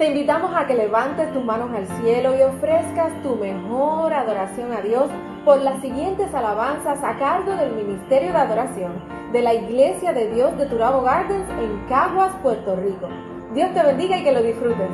Te invitamos a que levantes tus manos al cielo y ofrezcas tu mejor adoración a Dios por las siguientes alabanzas a cargo del Ministerio de Adoración de la Iglesia de Dios de Turabo Gardens en Caguas, Puerto Rico. Dios te bendiga y que lo disfrutes.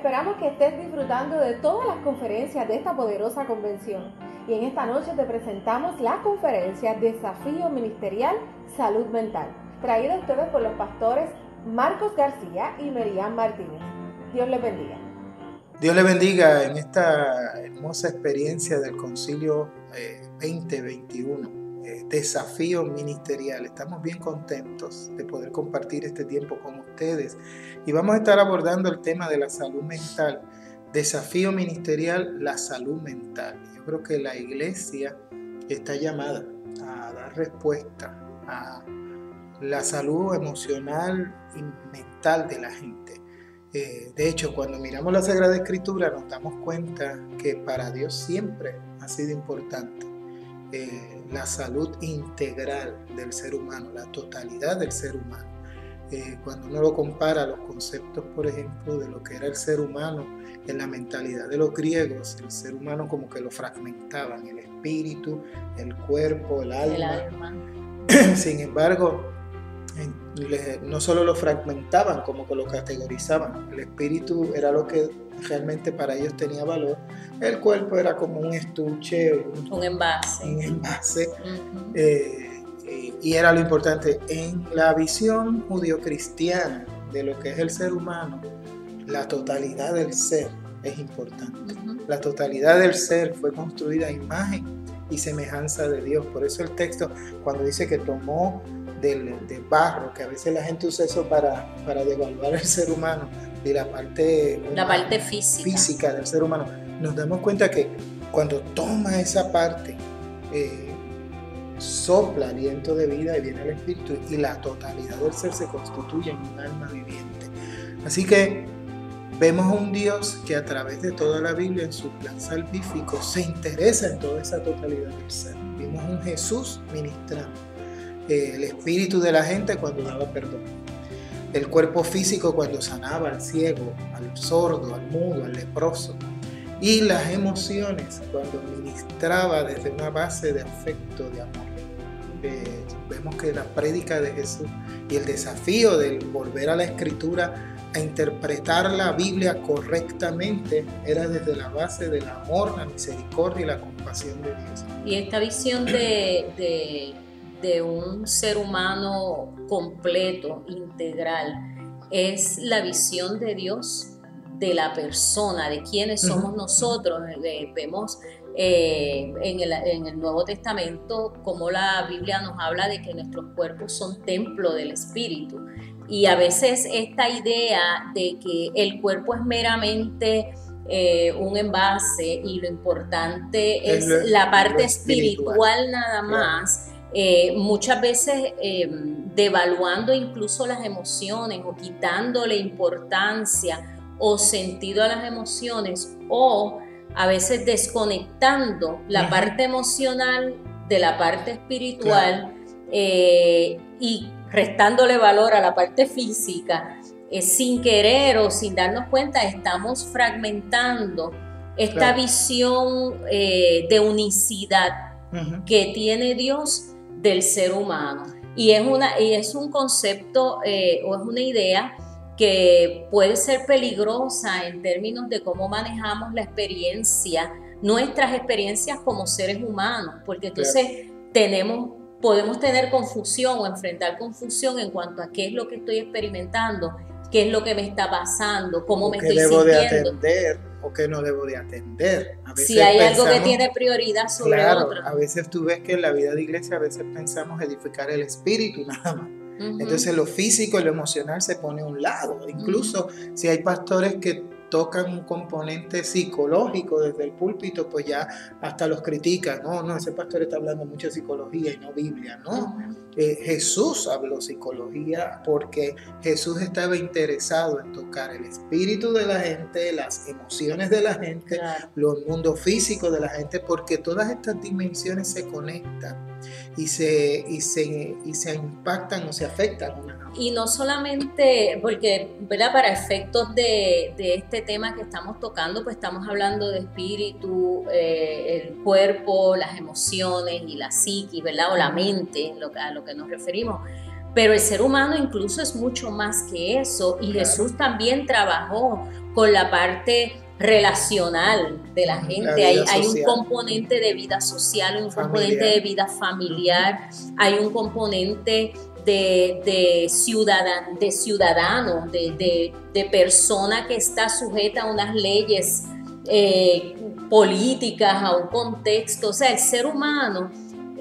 Esperamos que estés disfrutando de todas las conferencias de esta poderosa convención. Y en esta noche te presentamos la conferencia Desafío Ministerial Salud Mental, traída a ustedes por los pastores Marcos García y Merian Martínez. Dios les bendiga. Dios les bendiga en esta hermosa experiencia del Concilio 2021. Desafío ministerial. Estamos bien contentos de poder compartir este tiempo con ustedes y vamos a estar abordando el tema de la salud mental. Desafío ministerial, la salud mental. Yo creo que la iglesia está llamada a dar respuesta a la salud emocional y mental de la gente. De hecho, cuando miramos la Sagrada Escritura nos damos cuenta que para Dios siempre ha sido importante la salud integral del ser humano, la totalidad del ser humano. Cuando uno lo compara a los conceptos, por ejemplo, de lo que era el ser humano en la mentalidad de los griegos, el ser humano como que lo fragmentaban, el espíritu, el cuerpo, el alma. Sin embargo, no solo lo fragmentaban, como que lo categorizaban. El espíritu era lo que realmente para ellos tenía valor. El cuerpo era como un estuche, un envase. Y era lo importante. En la visión judio-cristiana de lo que es el ser humano, la totalidad del ser es importante. La totalidad del ser fue construida a imagen y semejanza de Dios. Por eso el texto, cuando dice que tomó del barro, que a veces la gente usa eso para devaluar el ser humano, de la parte física del ser humano, nos damos cuenta que cuando toma esa parte, sopla aliento de vida y viene el espíritu y la totalidad del ser se constituye en un alma viviente. Así que vemos a un Dios que a través de toda la Biblia en su plan salvífico se interesa en toda esa totalidad del ser. Vimos un Jesús ministrando el espíritu de la gente cuando daba perdón, el cuerpo físico cuando sanaba al ciego, al sordo, al mudo, al leproso, y las emociones cuando ministraba desde una base de afecto, de amor. Vemos que la prédica de Jesús y el desafío de volver a la Escritura a interpretar la Biblia correctamente era desde la base del amor, la misericordia y la compasión de Dios. Y esta visión de un ser humano completo, integral, es la visión de Dios de la persona, de quiénes somos nosotros. Vemos en el Nuevo Testamento como la Biblia nos habla de que nuestros cuerpos son templo del Espíritu. Y a veces esta idea de que el cuerpo es meramente un envase y lo importante es la parte espiritual nada más, muchas veces devaluando incluso las emociones o quitándole importancia o sentido a las emociones, o a veces desconectando la parte emocional de la parte espiritual, y restándole valor a la parte física. Sin querer o sin darnos cuenta estamos fragmentando esta visión de unicidad que tiene Dios del ser humano, y es un concepto o es una idea que puede ser peligrosa en términos de cómo manejamos la experiencia, nuestras experiencias como seres humanos, porque entonces podemos tener confusión o enfrentar confusión en cuanto a qué es lo que estoy experimentando, qué es lo que me está pasando, cómo me estoy sintiendo. ¿Qué debo de atender o qué no debo de atender? A veces si hay algo que tiene prioridad sobre otro. A veces tú ves que en la vida de iglesia a veces pensamos edificar el espíritu nada más. Entonces lo físico y lo emocional se pone a un lado. Incluso si hay pastores que tocan un componente psicológico desde el púlpito, pues ya hasta los critican. No, ese pastor está hablando mucho de psicología y no Biblia. No, Jesús habló psicología porque Jesús estaba interesado en tocar el espíritu de la gente, las emociones de la gente, los mundos físicos de la gente, porque todas estas dimensiones se conectan y se impactan o se afectan una a otra. Y no solamente porque, ¿verdad?, para efectos de este tema que estamos tocando, pues estamos hablando de espíritu, el cuerpo, las emociones y la psiquis, ¿verdad?, o la mente, a lo que nos referimos. Pero el ser humano incluso es mucho más que eso, y Claro. Jesús también trabajó con la parte relacional de la gente. vida Hay un social. componente de vida social, un Familiar. componente de vida familiar, hay un componente de ciudadano, de persona que está sujeta a unas leyes políticas, a un contexto. O sea, el ser humano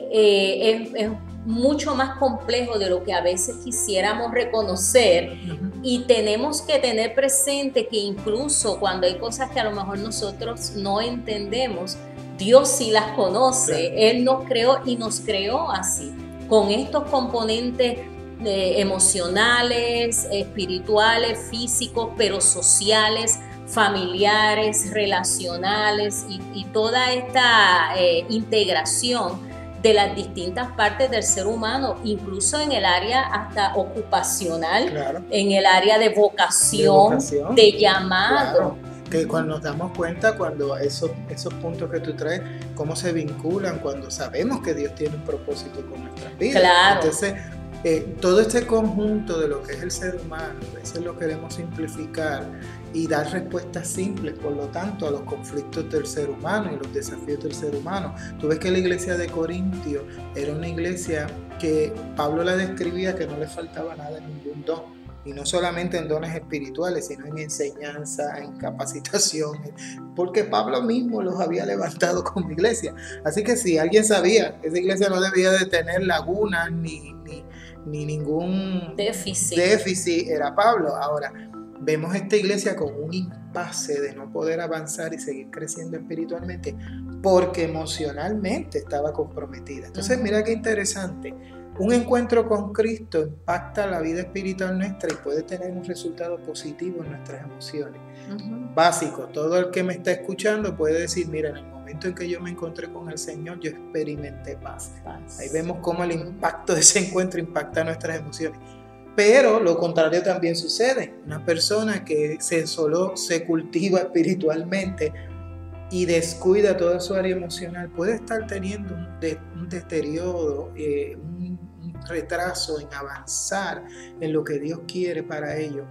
es mucho más complejo de lo que a veces quisiéramos reconocer. Y tenemos que tener presente que incluso cuando hay cosas que a lo mejor nosotros no entendemos, Dios sí las conoce. Claro. Él nos creó y nos creó así, con estos componentes emocionales, espirituales, físicos, pero sociales, familiares, relacionales, y toda esta integración de las distintas partes del ser humano, incluso en el área hasta ocupacional, Claro. en el área de vocación, de llamado. Claro. Que cuando nos damos cuenta, cuando esos puntos que tú traes, cómo se vinculan, cuando sabemos que Dios tiene un propósito con nuestras vidas. Claro. Entonces, todo este conjunto de lo que es el ser humano, a veces lo queremos simplificar y dar respuestas simples, por lo tanto, a los conflictos del ser humano y los desafíos del ser humano. Tú ves que la iglesia de Corintio era una iglesia que Pablo la describía que no le faltaba nada en ningún don. Y no solamente en dones espirituales, sino en enseñanza, en capacitación, porque Pablo mismo los había levantado como iglesia. Así que si alguien sabía que esa iglesia no debía de tener lagunas ni ningún déficit, era Pablo. Ahora, vemos esta iglesia con un impasse de no poder avanzar y seguir creciendo espiritualmente, porque emocionalmente estaba comprometida. Entonces, mira qué interesante. Un encuentro con Cristo impacta la vida espiritual nuestra y puede tener un resultado positivo en nuestras emociones. Básico, todo el que me está escuchando puede decir, mira, en el momento en que yo me encontré con el Señor, yo experimenté paz. Ahí vemos cómo el impacto de ese encuentro impacta nuestras emociones. Pero lo contrario también sucede. Una persona que se cultiva espiritualmente y descuida toda su área emocional puede estar teniendo un deterioro, un retraso en avanzar en lo que Dios quiere para ellos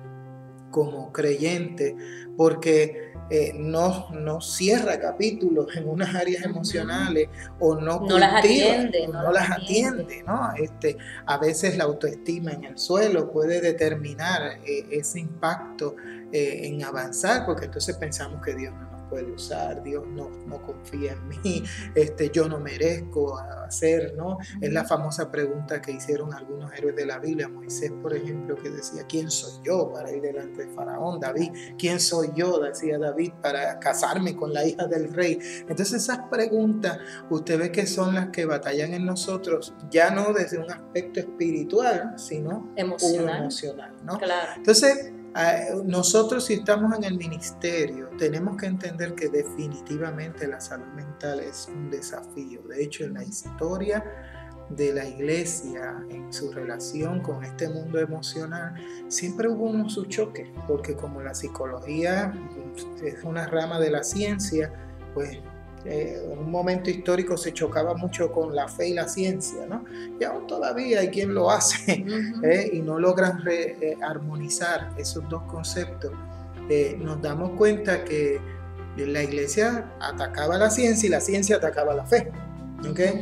como creyente, porque no cierra capítulos en unas áreas emocionales o no las atiende, ¿no? A veces la autoestima en el suelo puede determinar ese impacto en avanzar, porque entonces pensamos que Dios no nos puede usar, Dios no confía en mí, yo no merezco hacer, ¿no? Es la famosa pregunta que hicieron algunos héroes de la Biblia. Moisés, por ejemplo, que decía, ¿quién soy yo para ir delante de Faraón? David, ¿quién soy yo? Decía David, para casarme con la hija del rey. Entonces esas preguntas, usted ve que son las que batallan en nosotros, ya no desde un aspecto espiritual, sino emocional, ¿no? Claro. Entonces, nosotros, si estamos en el ministerio, tenemos que entender que definitivamente la salud mental es un desafío. De hecho, en la historia de la iglesia, en su relación con este mundo emocional, siempre hubo sus choques, porque como la psicología es una rama de la ciencia, pues en un momento histórico se chocaba mucho con la fe y la ciencia, ¿no? Y aún todavía hay quien lo hace y no logran armonizar esos dos conceptos. Nos damos cuenta que la iglesia atacaba la ciencia y la ciencia atacaba la fe, ¿okay?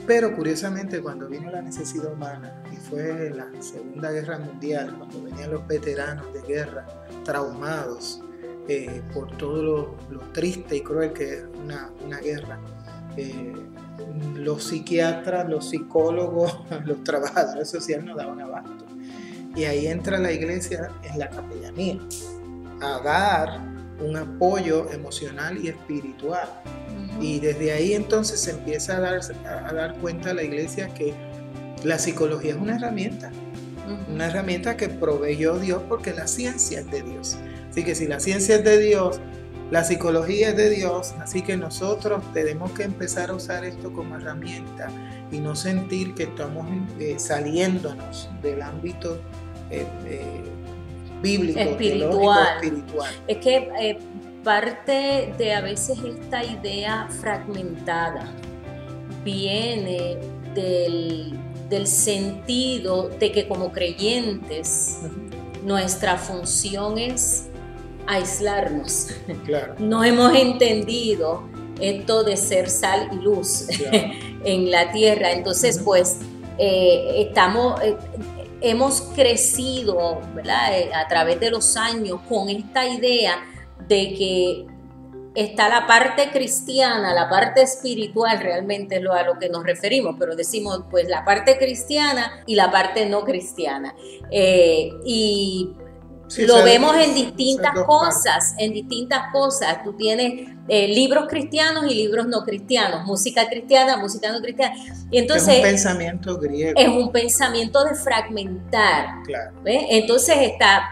Pero curiosamente, cuando vino la necesidad humana y fue la Segunda Guerra Mundial, cuando venían los veteranos de guerra traumados por todo lo triste y cruel que es una guerra, los psiquiatras, los psicólogos, los trabajadores sociales no daban abasto. Y ahí entra la iglesia en la capellanía a dar un apoyo emocional y espiritual. Y desde ahí entonces se empieza a dar cuenta la iglesia que la psicología es una herramienta que proveyó Dios, porque la ciencia es de Dios. Así que si la ciencia es de Dios, la psicología es de Dios, así que nosotros tenemos que empezar a usar esto como herramienta y no sentir que estamos saliéndonos del ámbito bíblico, espiritual. Espiritual. Es que parte de a veces esta idea fragmentada viene del sentido de que como creyentes nuestra función es aislarnos. Claro. No hemos entendido esto de ser sal y luz, claro, en la tierra. Entonces, pues, hemos crecido, ¿verdad?, a través de los años con esta idea de que está la parte cristiana, la parte espiritual, realmente es a lo que nos referimos, pero decimos pues la parte cristiana y la parte no cristiana. Y sí, lo vemos en distintas cosas. Tú tienes libros cristianos y libros no cristianos, música cristiana, música no cristiana. Y entonces, es un pensamiento griego. Es un pensamiento de fragmentar. Claro. Entonces está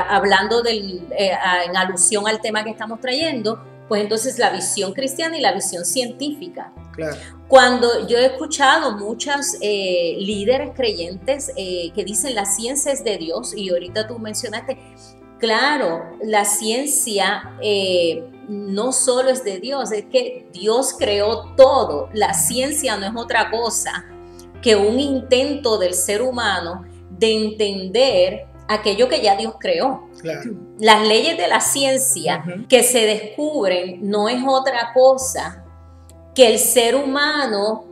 hablando en alusión al tema que estamos trayendo, pues entonces la visión cristiana y la visión científica. Claro. Cuando yo he escuchado muchos líderes creyentes que dicen la ciencia es de Dios, y ahorita tú mencionaste, claro, la ciencia no solo es de Dios, es que Dios creó todo. La ciencia no es otra cosa que un intento del ser humano de entender aquello que ya Dios creó. Claro. Las leyes de la ciencia que se descubren no es otra cosa que el ser humano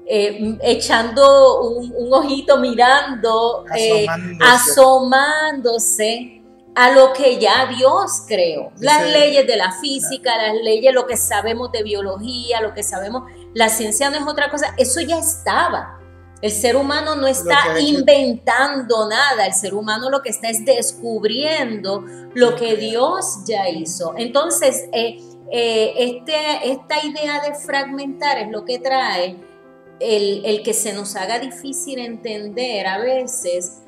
echando un ojito, mirando, asomándose a lo que ya Dios creó. Las leyes de la física, las leyes, lo que sabemos de biología, lo que sabemos, la ciencia no es otra cosa, eso ya estaba. El ser humano no está inventando nada, el ser humano lo que está es descubriendo lo que Dios ya hizo. Entonces, esta idea de fragmentar es lo que trae el que se nos haga difícil entender a veces,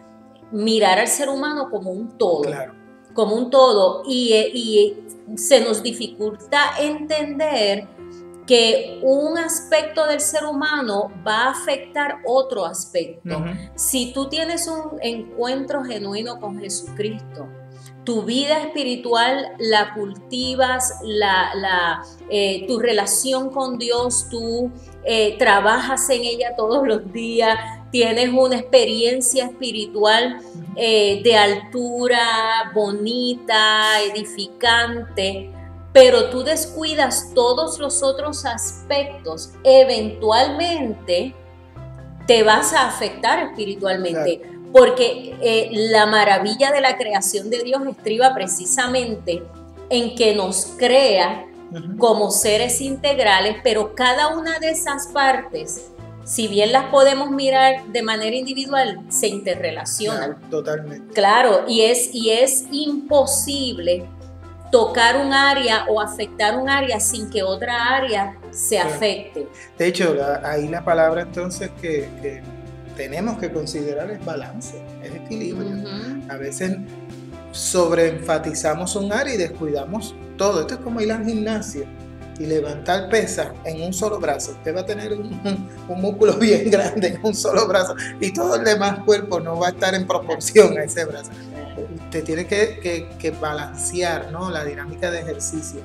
mirar al ser humano como un todo. Claro. Como un todo, y se nos dificulta entender que un aspecto del ser humano va a afectar otro aspecto. Si tú tienes un encuentro genuino con Jesucristo, tu vida espiritual la cultivas, tu relación con Dios, tú trabajas en ella todos los días, tienes una experiencia espiritual de altura, bonita, edificante, pero tú descuidas todos los otros aspectos, eventualmente te vas a afectar espiritualmente. Claro. Porque la maravilla de la creación de Dios estriba precisamente en que nos crea como seres integrales, pero cada una de esas partes, si bien las podemos mirar de manera individual, se interrelacionan. Claro, totalmente. Claro, y es imposible tocar un área o afectar un área sin que otra área se afecte. De hecho, ahí la palabra entonces que tenemos que considerar es balance, es equilibrio. A veces sobreenfatizamos un área y descuidamos todo. Esto es como ir al gimnasio y levantar pesas en un solo brazo. Usted va a tener un músculo bien grande en un solo brazo y todo el demás cuerpo no va a estar en proporción a ese brazo. Usted tiene que balancear, ¿no?, la dinámica de ejercicio.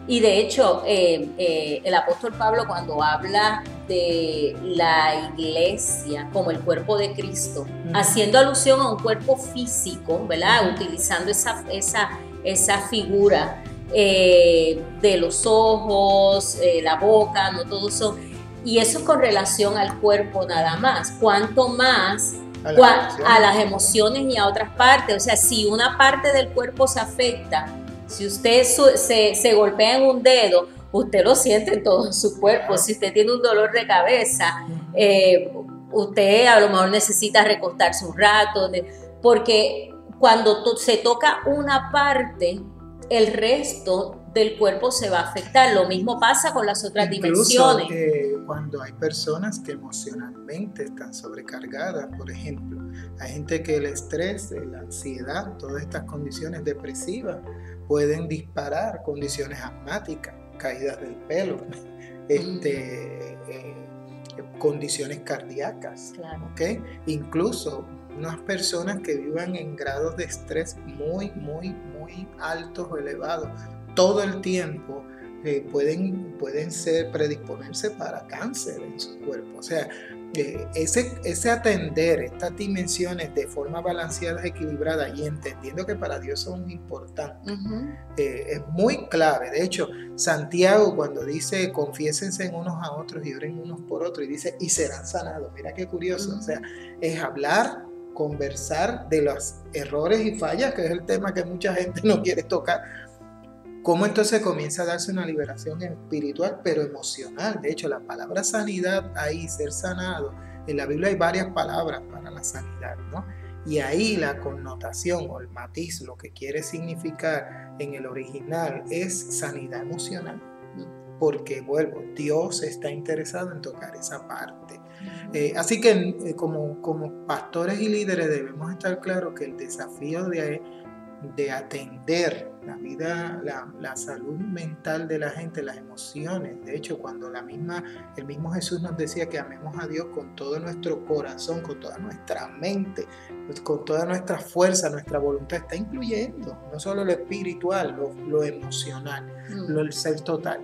Y de hecho, el apóstol Pablo, cuando habla de la iglesia como el cuerpo de Cristo, haciendo alusión a un cuerpo físico, ¿verdad?, utilizando esa figura de los ojos, la boca, no todos son, y eso con relación al cuerpo nada más. Cuanto más a las emociones y a otras partes. O sea, si una parte del cuerpo se afecta, si usted se golpea en un dedo, usted lo siente en todo su cuerpo. Si usted tiene un dolor de cabeza, usted a lo mejor necesita recostarse un rato, porque cuando se toca una parte, el resto del cuerpo se va a afectar. Lo mismo pasa con las otras dimensiones. Cuando hay personas que emocionalmente están sobrecargadas, por ejemplo, hay gente que el estrés, la ansiedad, todas estas condiciones depresivas pueden disparar condiciones asmáticas, caídas del pelo, condiciones cardíacas, claro. ¿Okay? Incluso unas personas que vivan en grados de estrés muy altos o elevados todo el tiempo pueden predisponerse para cáncer en su cuerpo. O sea, ese atender estas dimensiones de forma balanceada, equilibrada y entendiendo que para Dios son importantes, es muy clave. De hecho, Santiago cuando dice confiésense en unos a otros y oren unos por otros, y dice y serán sanados, mira qué curioso, o sea, es hablar, conversar de los errores y fallas, que es el tema que mucha gente no quiere tocar. Cómo entonces comienza a darse una liberación espiritual, pero emocional. De hecho, la palabra sanidad, ahí, ser sanado, en la Biblia hay varias palabras para la sanidad, ¿no? Y ahí la connotación o el matiz, lo que quiere significar en el original es sanidad emocional. Porque, vuelvo, Dios está interesado en tocar esa parte. Así que como pastores y líderes debemos estar claros que el desafío de atender la vida, la salud mental de la gente, las emociones. De hecho, cuando el mismo Jesús nos decía que amemos a Dios con todo nuestro corazón, con toda nuestra mente, con toda nuestra fuerza, nuestra voluntad, está incluyendo no solo lo espiritual, lo emocional, el ser total.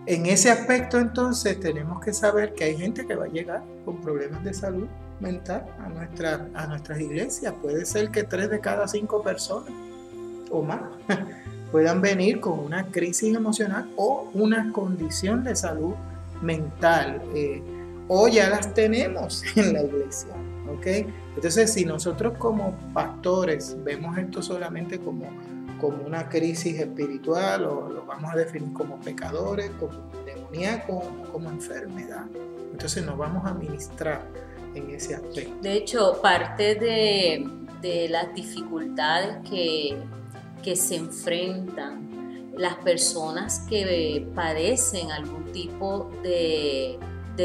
En ese aspecto, entonces, tenemos que saber que hay gente que va a llegar con problemas de salud mental a nuestras iglesias. Puede ser que 3 de cada 5 personas o más puedan venir con una crisis emocional o una condición de salud mental, o ya las tenemos en la iglesia, ¿ok? Entonces, si nosotros como pastores vemos esto solamente como una crisis espiritual, o lo vamos a definir como pecadores, como demoníacos, como enfermedad, entonces nos vamos a ministrar en ese aspecto. De hecho, parte de las dificultades que se enfrentan las personas que padecen algún tipo de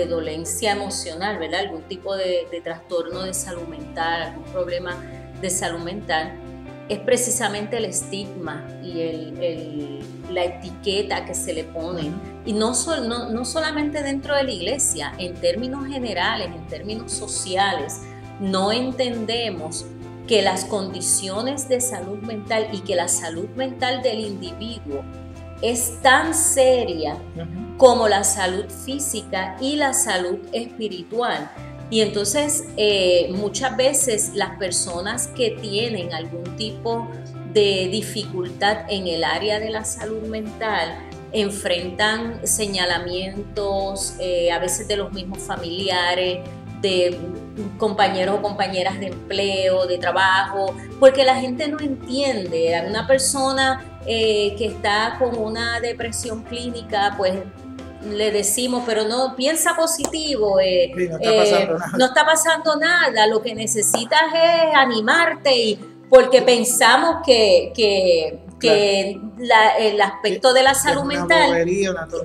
dolencia emocional, ¿verdad? Algún tipo de trastorno de salud mental, algún problema de salud mental, es precisamente el estigma y la etiqueta que se le pone. Y no solamente dentro de la iglesia, en términos generales, en términos sociales, no entendemos que las condiciones de salud mental y que la salud mental del individuo es tan seria como la salud física y la salud espiritual. Y entonces muchas veces las personas que tienen algún tipo de dificultad en el área de la salud mental enfrentan señalamientos a veces de los mismos familiares, de compañeros o compañeras de empleo, de trabajo, porque la gente no entiende. A una persona que está con una depresión clínica, pues le decimos, pero no, piensa positivo, sí, no está pasando nada. No está pasando nada, lo que necesitas es animarte, y porque pensamos que el aspecto de la salud mental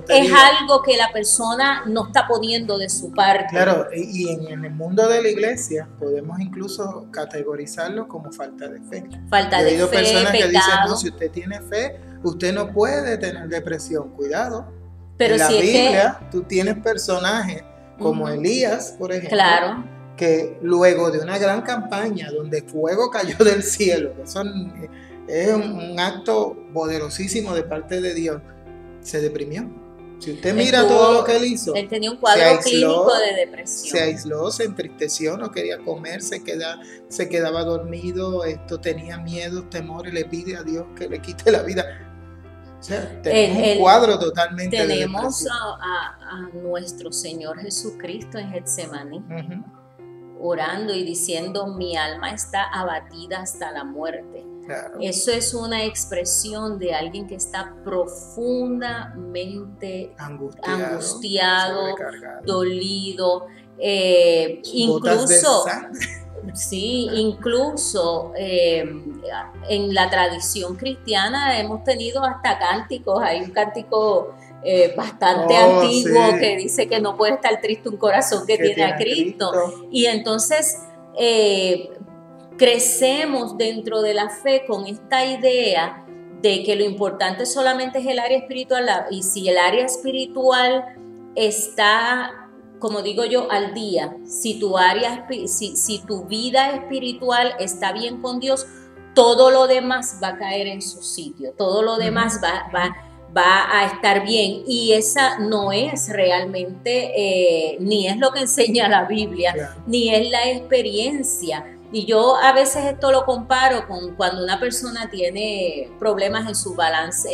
es algo que la persona no está poniendo de su parte. Claro, y en el mundo de la iglesia podemos incluso categorizarlo como falta de fe. Falta de fe, personas pecado. Que dicen, no, si usted tiene fe, usted no puede tener depresión, cuidado. Pero en la si Biblia tú tienes personajes como Elías, por ejemplo, claro, que luego de una gran campaña donde fuego cayó del cielo, que es un acto poderosísimo de parte de Dios, se deprimió. Si usted mira todo lo que él hizo, él tenía un cuadro clínico de depresión. Se aisló, se entristeció, no quería comer, se quedaba dormido, tenía miedo, temores, le pide a Dios que le quite la vida. O sea, tenemos un cuadro totalmente de depresión. Tenemos a nuestro Señor Jesucristo en Getsemaní, orando y diciendo, mi alma está abatida hasta la muerte. Claro. Eso es una expresión de alguien que está profundamente angustiado, dolido, incluso en la tradición cristiana hemos tenido hasta cánticos. Hay un cántico bastante antiguo que dice que no puede estar triste un corazón que tiene a Cristo. Y entonces crecemos dentro de la fe con esta idea de que lo importante solamente es el área espiritual, y si el área espiritual está, como digo yo, al día, si tu vida espiritual está bien con Dios, todo lo demás va a caer en su sitio, todo lo demás va va a estar bien, y esa no es realmente, ni es lo que enseña la Biblia, Claro. ni es la experiencia. Y yo a veces esto lo comparo con cuando una persona tiene problemas en su balance,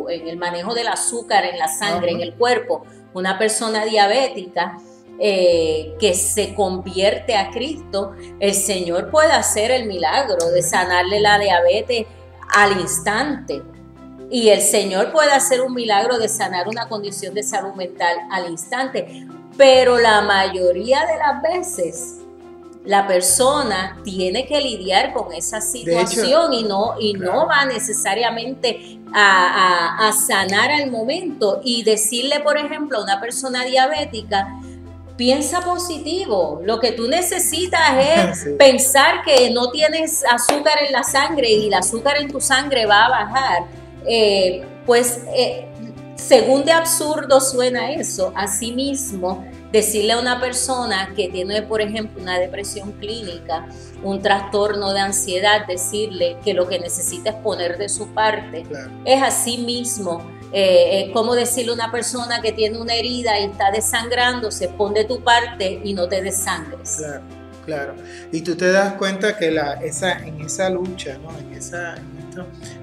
en el manejo del azúcar en la sangre, en el cuerpo. Una persona diabética que se convierte a Cristo, el Señor puede hacer el milagro de sanarle la diabetes al instante. Y el Señor puede hacer un milagro de sanar una condición de salud mental al instante. Pero la mayoría de las veces la persona tiene que lidiar con esa situación, y no va necesariamente a sanar al momento. Y decirle, por ejemplo, a una persona diabética, piensa positivo, lo que tú necesitas es Sí. pensar que no tienes azúcar en la sangre y el azúcar en tu sangre va a bajar. Según de absurdo suena eso, asimismo, decirle a una persona que tiene, por ejemplo, una depresión clínica, un trastorno de ansiedad, decirle que lo que necesita es poner de su parte, Claro. es así mismo. Es como decirle a una persona que tiene una herida y está desangrándose, pon de tu parte y no te desangres. Claro, claro. Y tú te das cuenta que en esa lucha, ¿no?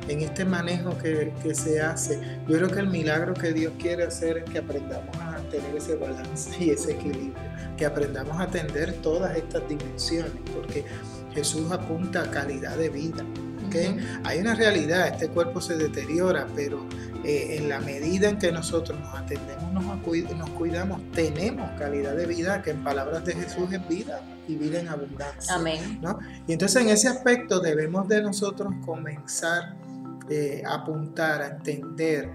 En este manejo que se hace, yo creo que el milagro que Dios quiere hacer es que aprendamos a tener ese balance y ese equilibrio, que aprendamos a atender todas estas dimensiones, porque Jesús apunta a calidad de vida. ¿Okay? Hay una realidad, este cuerpo se deteriora, pero en la medida en que nosotros nos atendemos, nos cuidamos, tenemos calidad de vida, que en palabras de Jesús es vida y vida en abundancia. Amén. ¿No? Y entonces en ese aspecto debemos de nosotros comenzar a apuntar, a entender,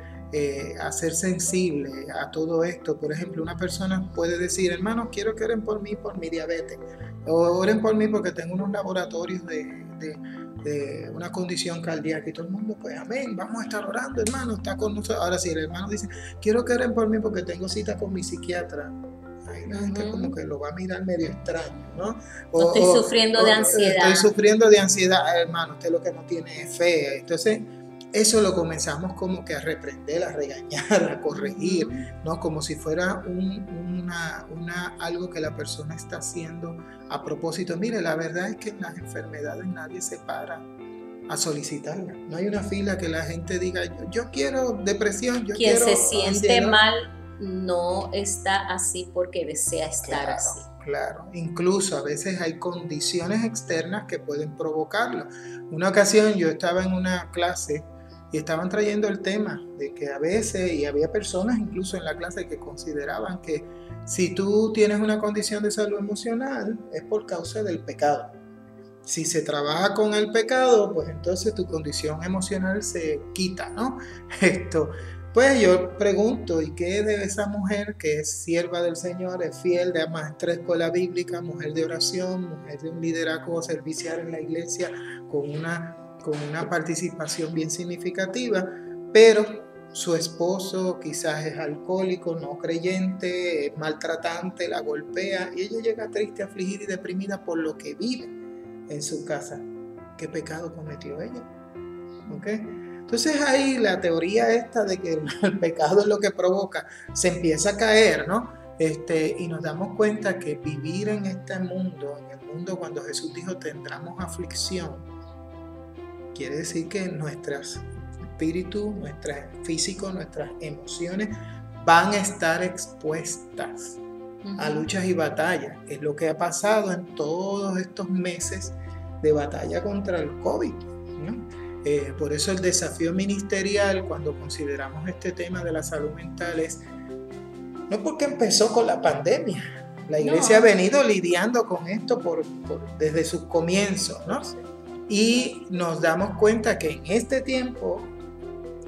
a ser sensible a todo esto. Por ejemplo, una persona puede decir, hermano, quiero que oren por mí por mi diabetes, o oren por mí porque tengo unos laboratorios de una condición cardíaca, y todo el mundo, pues amén, vamos a estar orando, hermano, está con nosotros. Ahora si el hermano dice, quiero que oren por mí porque tengo cita con mi psiquiatra, ahí la gente como que lo va a mirar medio extraño, ¿no? Estoy sufriendo de ansiedad. Estoy sufriendo de ansiedad, hermano, usted lo que no tiene es fe. Entonces eso lo comenzamos como que a reprender, a regañar, a corregir, ¿no? Como si fuera algo que la persona está haciendo a propósito. Mire, la verdad es que en las enfermedades nadie se para a solicitarla. No hay una fila que la gente diga, yo quiero depresión, yo quiero Quien se siente ansiedad. mal no está así porque desea estar así. Claro, incluso a veces hay condiciones externas que pueden provocarlo. Una ocasión yo estaba en una clase y estaban trayendo el tema de que a veces, y había personas incluso en la clase que consideraban que si tú tienes una condición de salud emocional es por causa del pecado. Si se trabaja con el pecado, pues entonces tu condición emocional se quita, ¿no? Pues yo pregunto, ¿y qué de esa mujer que es sierva del Señor, es fiel, de maestra escuela bíblica, mujer de oración, mujer de un liderazgo servicial en la iglesia, con una participación bien significativa, pero su esposo quizás es alcohólico, no creyente, es maltratante, la golpea, y ella llega triste, afligida y deprimida por lo que vive en su casa? ¿Qué pecado cometió ella? ¿Okay? Entonces ahí la teoría esta de que el pecado es lo que provoca, se empieza a caer, ¿no? Y nos damos cuenta que vivir en este mundo, en el mundo cuando Jesús dijo tendremos aflicción, quiere decir que nuestros espíritus, nuestro físico, nuestras emociones van a estar expuestas a luchas y batallas. Es lo que ha pasado en todos estos meses de batalla contra el COVID, ¿no? Por eso el desafío ministerial, cuando consideramos este tema de la salud mental, es no porque empezó con la pandemia. La iglesia ha venido lidiando con esto desde sus comienzos, ¿no? Y nos damos cuenta que en este tiempo,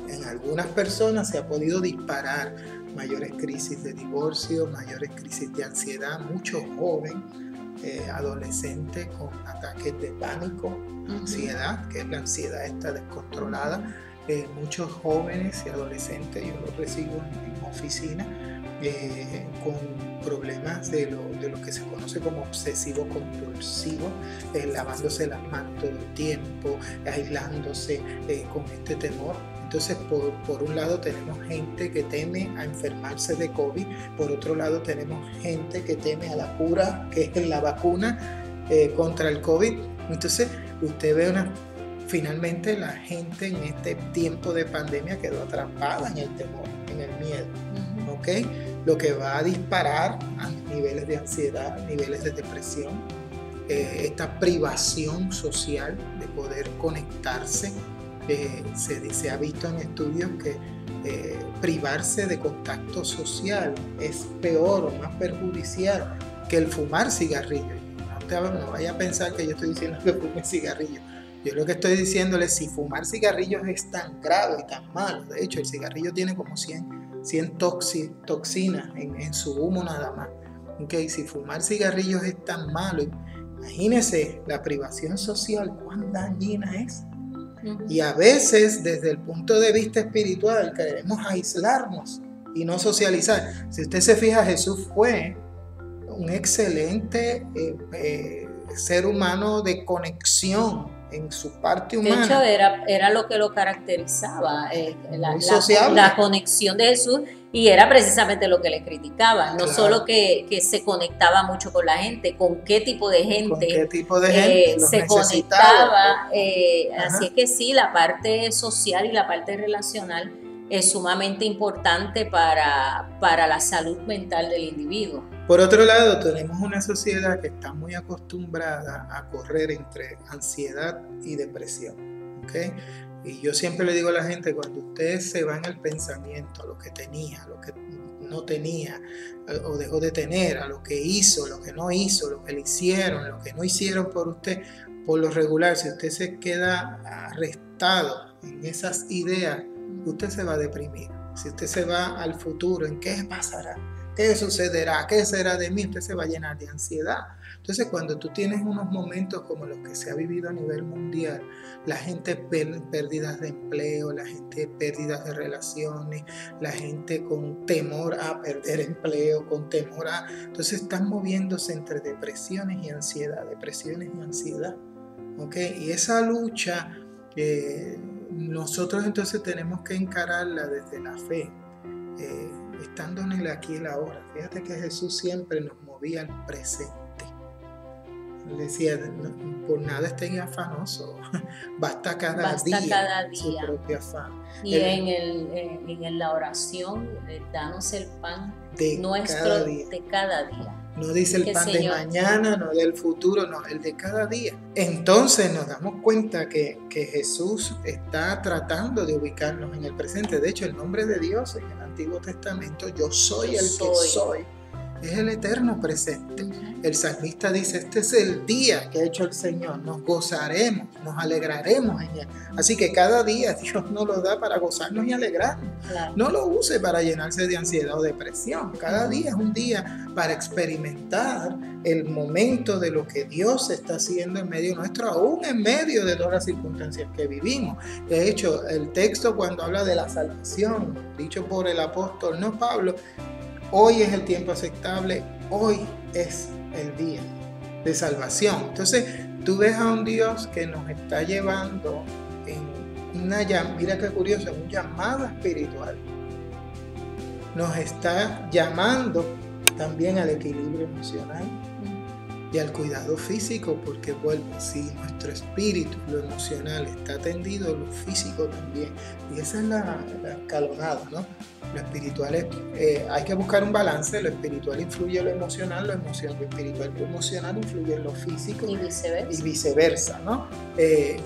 en algunas personas se ha podido disparar mayores crisis de divorcio, mayores crisis de ansiedad, muchos jóvenes, adolescentes con ataques de pánico, ansiedad, que es la ansiedad esta descontrolada. Muchos jóvenes y adolescentes, yo los recibo en oficina, con problemas de lo que se conoce como obsesivo compulsivo, lavándose las manos todo el tiempo, aislándose con este temor Entonces, por un lado tenemos gente que teme a enfermarse de COVID, por otro lado tenemos gente que teme a la cura, que es la vacuna contra el COVID. Entonces, usted ve finalmente la gente en este tiempo de pandemia quedó atrapada en el temor, en el miedo, ¿ok? Lo que va a disparar a niveles de ansiedad, niveles de depresión, esta privación social de poder conectarse. Se ha visto en estudios que privarse de contacto social es peor o más perjudicial que el fumar cigarrillo. No vaya a pensar que yo estoy diciendo que fume cigarrillo. Yo lo que estoy diciéndole, si fumar cigarrillos es tan grave y tan malo, de hecho el cigarrillo tiene como 100 toxinas en su humo nada más. Okay, si fumar cigarrillos es tan malo, imagínese la privación social, cuán dañina es. Y a veces, desde el punto de vista espiritual, queremos aislarnos y no socializar. Si usted se fija, Jesús fue un excelente ser humano de conexión en su parte humana. De hecho, era lo que lo caracterizaba, la conexión de Jesús, y era precisamente lo que le criticaban. No solo que se conectaba mucho con la gente, con qué tipo de gente, se conectaba. Así es que sí, la parte social y la parte relacional es sumamente importante para la salud mental del individuo. Por otro lado, tenemos una sociedad que está muy acostumbrada a correr entre ansiedad y depresión, ¿okay? Y yo siempre le digo a la gente, cuando usted se va en el pensamiento a lo que tenía, a lo que no tenía, o dejó de tener, a lo que hizo, lo que no hizo, lo que le hicieron, lo que no hicieron por usted, por lo regular, si usted se queda arrestado en esas ideas, usted se va a deprimir. Si usted se va al futuro, ¿en qué pasará? ¿Qué sucederá? ¿Qué será de mí? Usted se va a llenar de ansiedad. Entonces, cuando tú tienes unos momentos como los que se ha vivido a nivel mundial, la gente pérdidas de empleo, la gente pérdidas de relaciones, la gente con temor a perder empleo, con temor a... Entonces están moviéndose entre depresiones y ansiedad, ¿ok? Y esa lucha, nosotros entonces tenemos que encararla desde la fe, estando en el aquí y el ahora. Fíjate que Jesús siempre nos movía al presente. Él decía, por nada estén afanosos, basta cada día su propio afán. Y en la oración, danos el pan nuestro de cada día. No dice el pan de mañana, no del futuro, no, el de cada día. Entonces nos damos cuenta que Jesús está tratando de ubicarnos en el presente. De hecho, el nombre de Dios en el Antiguo Testamento, yo soy el que soy, es el eterno presente. El salmista dice, este es el día que ha hecho el Señor, nos gozaremos, nos alegraremos en él. Así que cada día Dios nos lo da para gozarnos y alegrarnos. Claro. No lo use para llenarse de ansiedad o depresión. Cada día es un día para experimentar el momento de lo que Dios está haciendo en medio nuestro, aún en medio de todas las circunstancias que vivimos. De hecho, el texto cuando habla de la salvación, dicho por el apóstol, no Pablo, hoy es el tiempo aceptable, hoy es el día de salvación. Entonces, tú ves a un Dios que nos está llevando en mira qué curioso, en un llamado espiritual. Nos está llamando también al equilibrio emocional y al cuidado físico, porque si nuestro espíritu, lo emocional está atendido, lo físico también. Y esa es la escalonada, ¿no? Lo espiritual hay que buscar un balance, lo espiritual influye en lo emocional, lo espiritual y lo emocional influye en lo físico y viceversa, ¿no?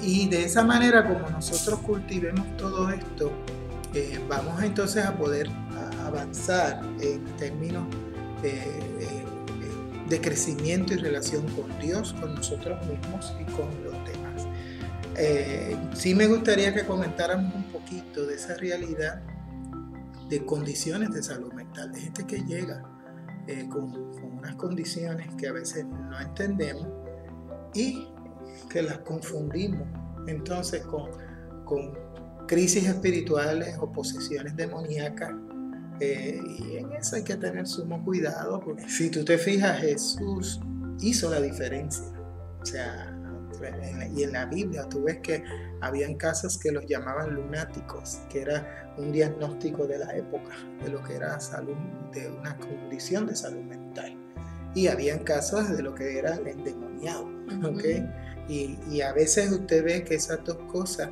Y de esa manera, como nosotros cultivemos todo esto, vamos entonces a poder avanzar en términos de crecimiento y relación con Dios, con nosotros mismos y con los demás. Sí me gustaría que comentáramos un poquito de esa realidad de condiciones de salud mental, de gente que llega con unas condiciones que a veces no entendemos y que las confundimos entonces con crisis espirituales o posesiones demoníacas. Y en eso hay que tener sumo cuidado, porque si tú te fijas, Jesús hizo la diferencia. O sea, y en la Biblia tú ves que habían casos que los llamaban lunáticos, que era un diagnóstico de la época, de lo que era salud, de una condición de salud mental. Y habían casos de lo que era el endemoniado, ¿okay? Y a veces usted ve que esas dos cosas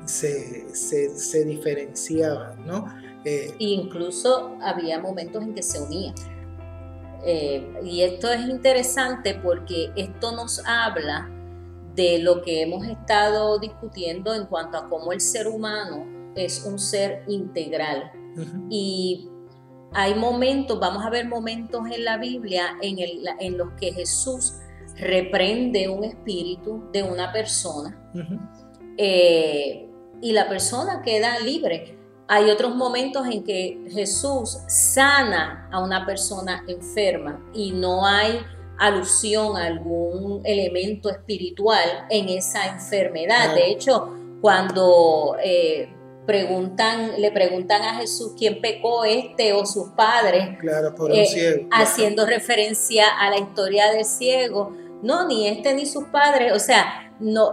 se diferenciaban, ¿no? Incluso había momentos en que se unían. Y esto es interesante porque esto nos habla de lo que hemos estado discutiendo en cuanto a cómo el ser humano es un ser integral. Y hay momentos, vamos a ver momentos en la Biblia en los que Jesús reprende un espíritu de una persona y la persona queda libre. Hay otros momentos en que Jesús sana a una persona enferma y no hay alusión a algún elemento espiritual en esa enfermedad. De hecho, cuando le preguntan a Jesús quién pecó, este o sus padres, por un ciego, haciendo referencia a la historia del ciego, no, ni este ni sus padres, o sea, no,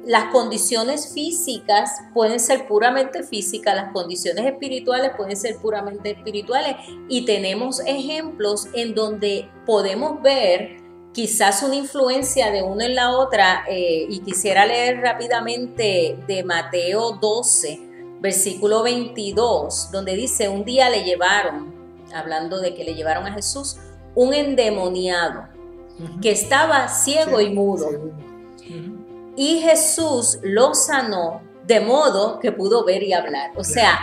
las condiciones físicas pueden ser puramente físicas, las condiciones espirituales pueden ser puramente espirituales, y tenemos ejemplos en donde podemos ver quizás una influencia de una en la otra, y quisiera leer rápidamente de Mateo 12, versículo 22, donde dice: un día le llevaron, hablando de que le llevaron a Jesús, un endemoniado que estaba ciego y mudo. Y Jesús lo sanó de modo que pudo ver y hablar. O sea,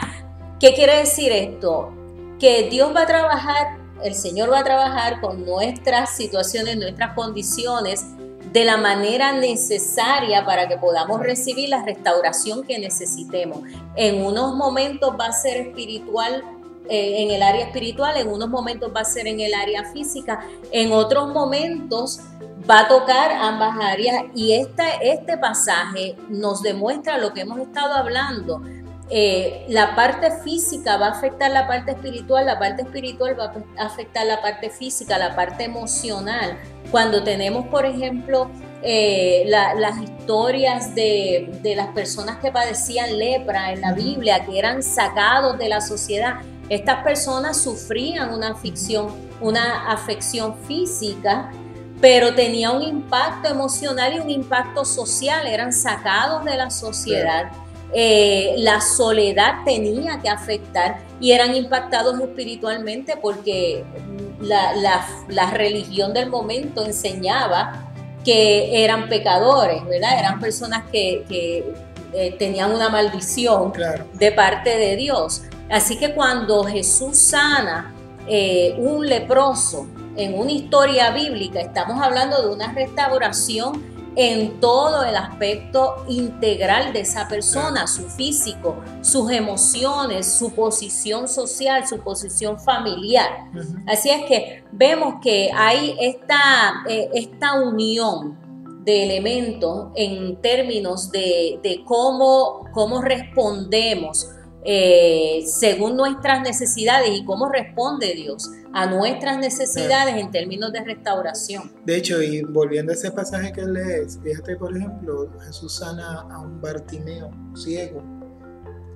¿qué quiere decir esto? Que Dios va a trabajar, el Señor va a trabajar con nuestras situaciones, nuestras condiciones, de la manera necesaria para que podamos recibir la restauración que necesitemos. En unos momentos va a ser espiritual, en el área espiritual, en unos momentos va a ser en el área física, en otros momentos va a tocar ambas áreas, y este pasaje nos demuestra lo que hemos estado hablando. La parte física va a afectar la parte espiritual va a afectar la parte física, la parte emocional. Cuando tenemos, por ejemplo, las historias de las personas que padecían lepra en la Biblia, que eran sacados de la sociedad, estas personas sufrían una afección física, pero tenía un impacto emocional y un impacto social, eran sacados de la sociedad. La soledad tenía que afectar y eran impactados espiritualmente porque la religión del momento enseñaba que eran pecadores, ¿verdad? Eran personas que tenían una maldición de parte de Dios. Así que cuando Jesús sana un leproso en una historia bíblica, estamos hablando de una restauración en todo el aspecto integral de esa persona, su físico, sus emociones, su posición social, su posición familiar. Así es que vemos que hay esta unión de elementos en términos de cómo respondemos según nuestras necesidades y cómo responde Dios a nuestras necesidades en términos de restauración. De hecho, y volviendo a ese pasaje que lees, fíjate, por ejemplo, Jesús sana a un Bartimeo ciego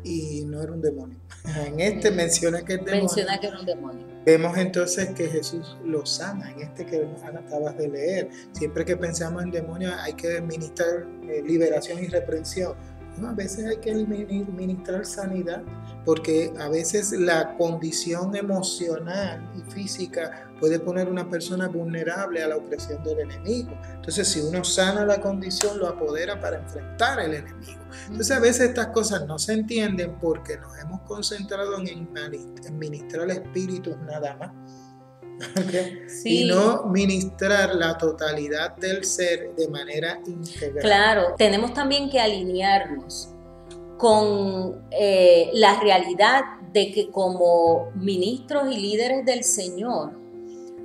y no era un demonio. En menciona que es demonio. Menciona que era un demonio. Vemos entonces que Jesús lo sana, en que Ana acabas de leer. Siempre que pensamos en demonios hay que ministrar liberación y reprensión. No, a veces hay que ministrar sanidad, porque a veces la condición emocional y física puede poner a una persona vulnerable a la opresión del enemigo. Entonces, si uno sana la condición, lo apodera para enfrentar al enemigo. Entonces, a veces estas cosas no se entienden porque nos hemos concentrado en ministrar espíritus nada más. Okay. Sí. Y no ministrar la totalidad del ser de manera integral. Claro, tenemos también que alinearnos con la realidad de que como ministros y líderes del Señor,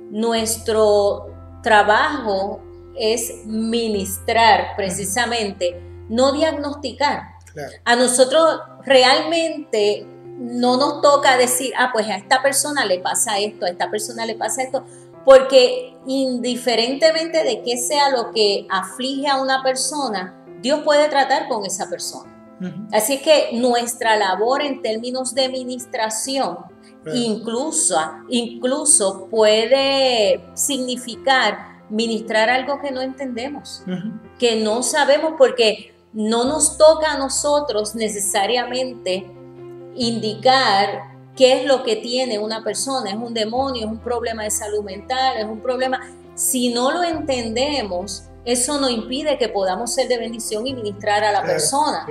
nuestro trabajo es ministrar precisamente, no diagnosticar. Claro. A nosotros realmente no nos toca decir, pues a esta persona le pasa esto, a esta persona le pasa esto, porque indiferentemente de qué sea lo que aflige a una persona, Dios puede tratar con esa persona. Así es que nuestra labor en términos de ministración incluso puede significar ministrar algo que no entendemos, que no sabemos, porque no nos toca a nosotros necesariamente indicar qué es lo que tiene una persona. Es un demonio, es un problema de salud mental, es un problema. Si no lo entendemos, eso no impide que podamos ser de bendición y ministrar a la persona.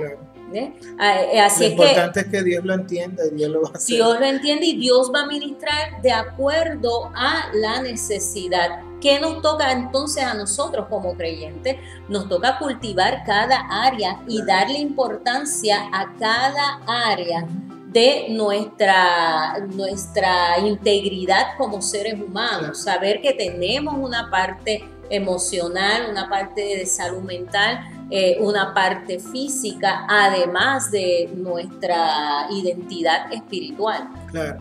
Así lo importante es que Dios lo entienda y Dios lo va a hacer. Dios lo entiende y Dios va a ministrar de acuerdo a la necesidad. ¿Qué nos toca entonces a nosotros como creyentes? Nos toca cultivar cada área y darle importancia a cada área de nuestra integridad como seres humanos. Saber que tenemos una parte emocional, una parte de salud mental, una parte física, además de nuestra identidad espiritual. Claro.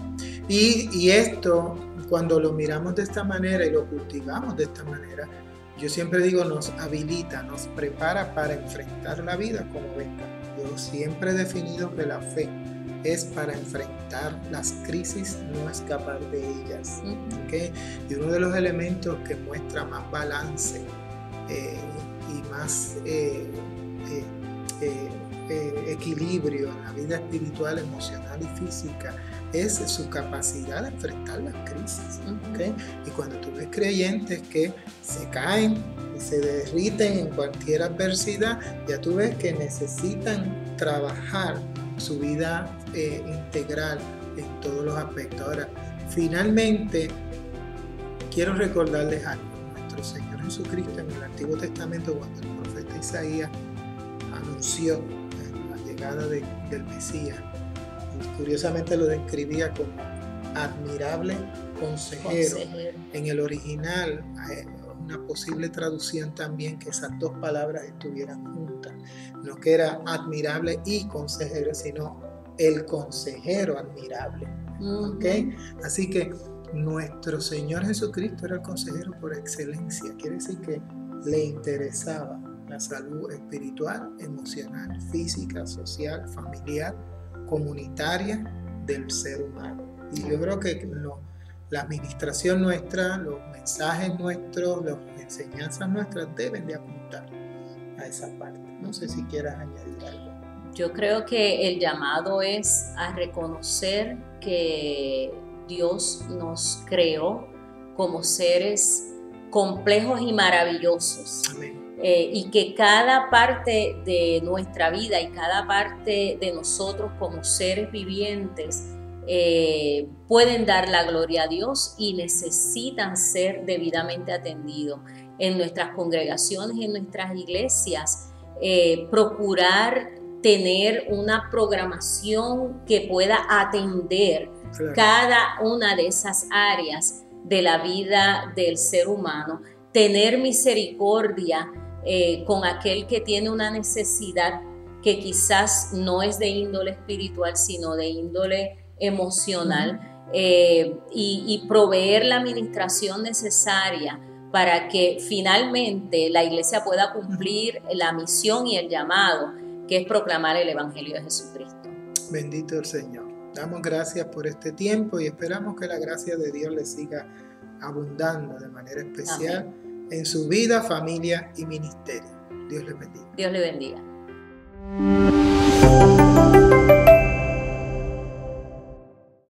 Y esto, cuando lo miramos de esta manera y lo cultivamos de esta manera, yo siempre digo, nos habilita, nos prepara para enfrentar la vida como venga. Yo siempre he definido que la fe es para enfrentar las crisis, no escapar de ellas. ¿Okay? Y uno de los elementos que muestra más balance y más equilibrio en la vida espiritual, emocional y física es su capacidad de enfrentar las crisis. ¿Okay? Y cuando tú ves creyentes que se caen y se derriten en cualquier adversidad, ya tú ves que necesitan trabajar su vida integral en todos los aspectos. Ahora, finalmente, quiero recordarles algo. Nuestro Señor Jesucristo en el Antiguo Testamento, cuando el profeta Isaías anunció la llegada del Mesías, curiosamente lo describía como admirable consejero. En el original, una posible traducción también que esas dos palabras estuvieran juntas, no que era admirable y consejero, sino el consejero admirable. ¿Okay? Así que nuestro Señor Jesucristo era el consejero por excelencia. Quiere decir que le interesaba la salud espiritual, emocional, física, social, familiar, comunitaria del ser humano. Y yo creo que la administración nuestra, los mensajes nuestros, las enseñanzas nuestras deben de apuntar a esa parte. No sé si quieras añadir algo. Yo creo que el llamado es a reconocer que Dios nos creó como seres complejos y maravillosos. Amén. Y que cada parte de nuestra vida y cada parte de nosotros como seres vivientes pueden dar la gloria a Dios y necesitan ser debidamente atendidos. En nuestras congregaciones, en nuestras iglesias, procurar tener una programación que pueda atender cada una de esas áreas de la vida del ser humano, tener misericordia con aquel que tiene una necesidad que quizás no es de índole espiritual, sino de índole emocional, y proveer la administración necesaria para que finalmente la iglesia pueda cumplir la misión y el llamado, que es proclamar el Evangelio de Jesucristo. Bendito el Señor. Damos gracias por este tiempo y esperamos que la gracia de Dios le siga abundando de manera especial en su vida, familia y ministerio. Dios le bendiga. Dios le bendiga.